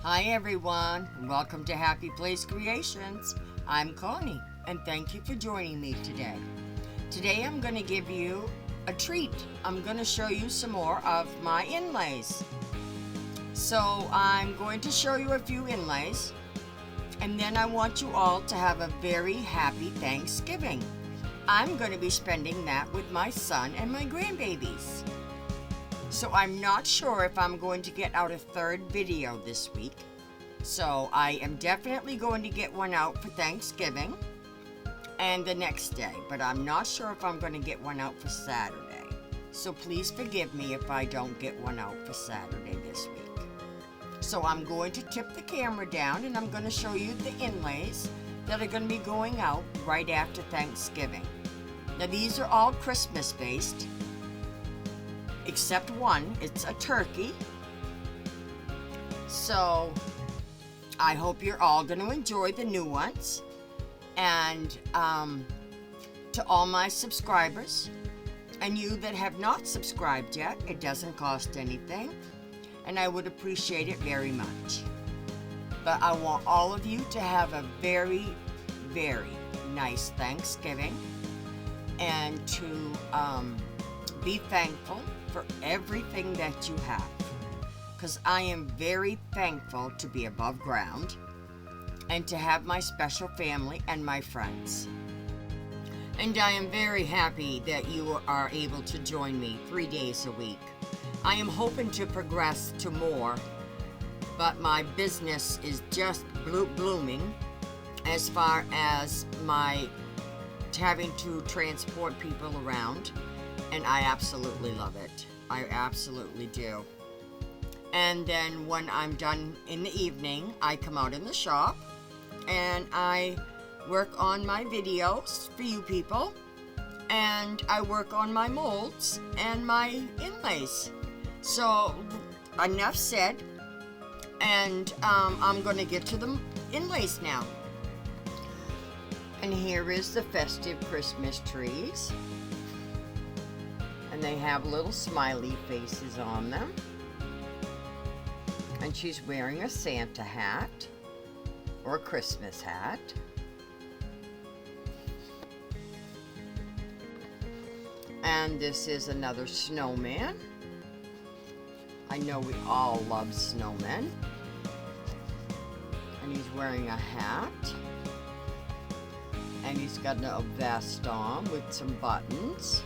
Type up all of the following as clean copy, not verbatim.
Hi everyone, and welcome to Happy Place Creations. I'm Connie, and thank you for joining me today. Today I'm going to give you a treat. I'm going to show you some more of my inlays. So I'm going to show you a few inlays, and then I want you all to have a very happy Thanksgiving. I'm going to be spending that with my son and my grandbabies. So I'm not sure if I'm going to get out a third video this week. So I am definitely going to get one out for Thanksgiving and the next day, but I'm not sure if I'm going to get one out for Saturday. So please forgive me if I don't get one out for Saturday this week. So I'm going to tip the camera down and I'm going to show you the inlays that are going to be going out right after Thanksgiving. Now these are all Christmas based, except one. It's a turkey. So I hope you're all going to enjoy the new ones. And to all my subscribers and you that have not subscribed yet, it doesn't cost anything, and I would appreciate it very much. But I want all of you to have a very, very nice Thanksgiving, and to be thankful for everything that you have, because I am very thankful to be above ground and to have my special family and my friends. And I am very happy that you are able to join me 3 days a week. I am hoping to progress to more, but my business is just blooming as far as my having to transport people around, and I absolutely love it. I absolutely do. And then when I'm done in the evening, I come out in the shop and I work on my videos for you people, and I work on my molds and my inlays. So enough said, and I'm going to get to the inlays now. And here is the festive Christmas trees, and they have little smiley faces on them. And she's wearing a Santa hat or a Christmas hat. And this is another snowman. I know we all love snowmen. And he's wearing a hat. And he's got a vest on with some buttons.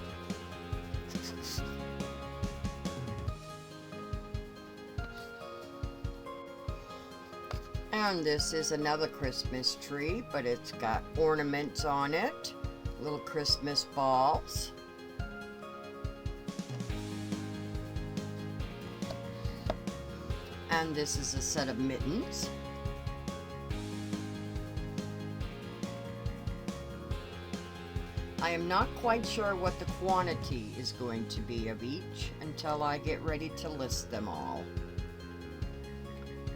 And this is another Christmas tree, but it's got ornaments on it, little Christmas balls. And this is a set of mittens. I am not quite sure what the quantity is going to be of each until I get ready to list them all.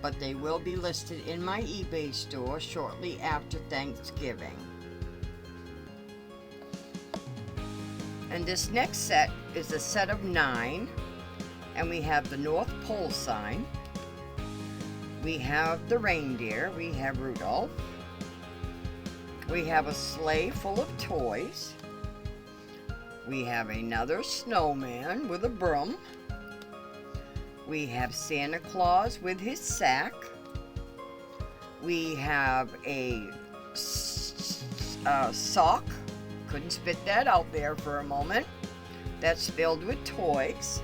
But they will be listed in my eBay store shortly after Thanksgiving. And this next set is a set of 9, and we have the North Pole sign, we have the reindeer, we have Rudolph, we have a sleigh full of toys, we have another snowman with a broom, we have Santa Claus with his sack, we have a sock, couldn't spit that out there for a moment, that's filled with toys.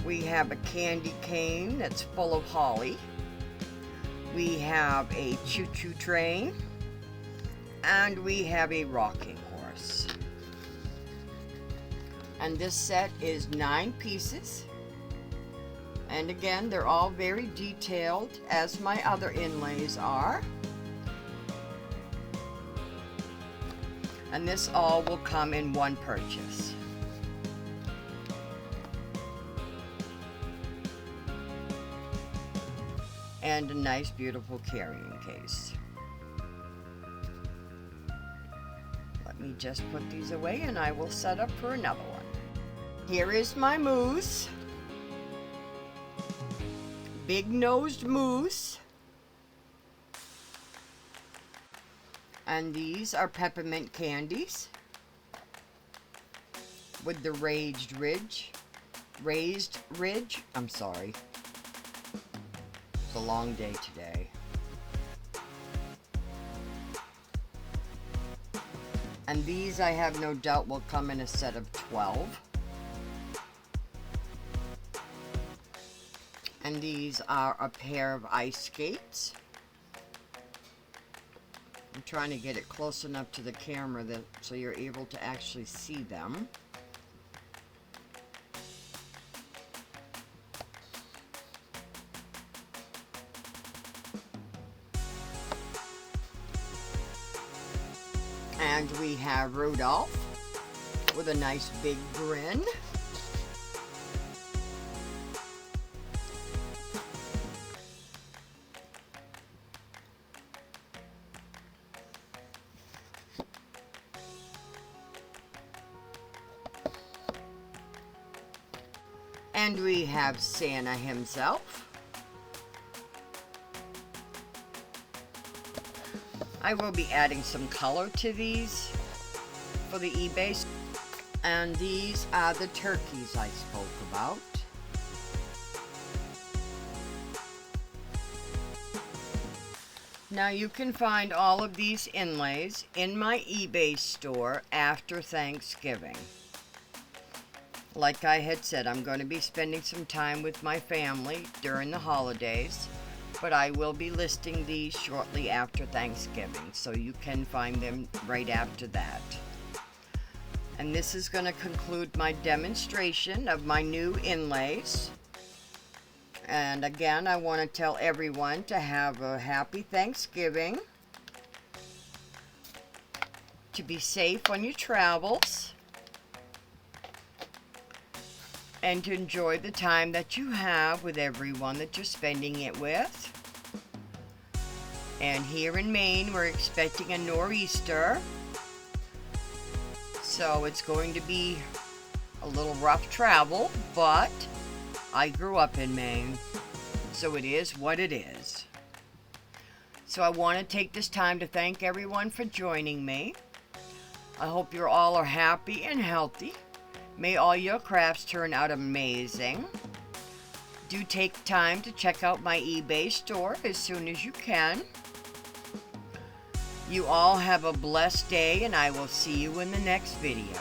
We have a candy cane that's full of holly. We have a choo-choo train, and we have a rocking horse. And this set is 9 pieces. And again, they're all very detailed, as my other inlays are. And this all will come in one purchase. And a nice, beautiful carrying case. Let me just put these away and I will set up for another one. Here is my mousse. big-nosed moose. And these are peppermint candies with the raised ridge. I'm sorry. It's a long day today. And these, I have no doubt, will come in a set of 12. And these are a pair of ice skates. I'm trying to get it close enough to the camera so you're able to actually see them. And we have Rudolph with a nice big grin. And we have Santa himself. I will be adding some color to these for the eBay. And these are the turkeys I spoke about. Now you can find all of these inlays in my eBay store after Thanksgiving. Like I had said, I'm going to be spending some time with my family during the holidays, but I will be listing these shortly after Thanksgiving, so you can find them right after that. And this is going to conclude my demonstration of my new inlays. And again, I want to tell everyone to have a happy Thanksgiving, to be safe on your travels, and to enjoy the time that you have with everyone that you're spending it with. And here in Maine, we're expecting a nor'easter, so it's going to be a little rough travel, but I grew up in Maine, so it is what it is. So I want to take this time to thank everyone for joining me. I hope you all are happy and healthy. May all your crafts turn out amazing. Do take time to check out my eBay store as soon as you can. You all have a blessed day, and I will see you in the next video.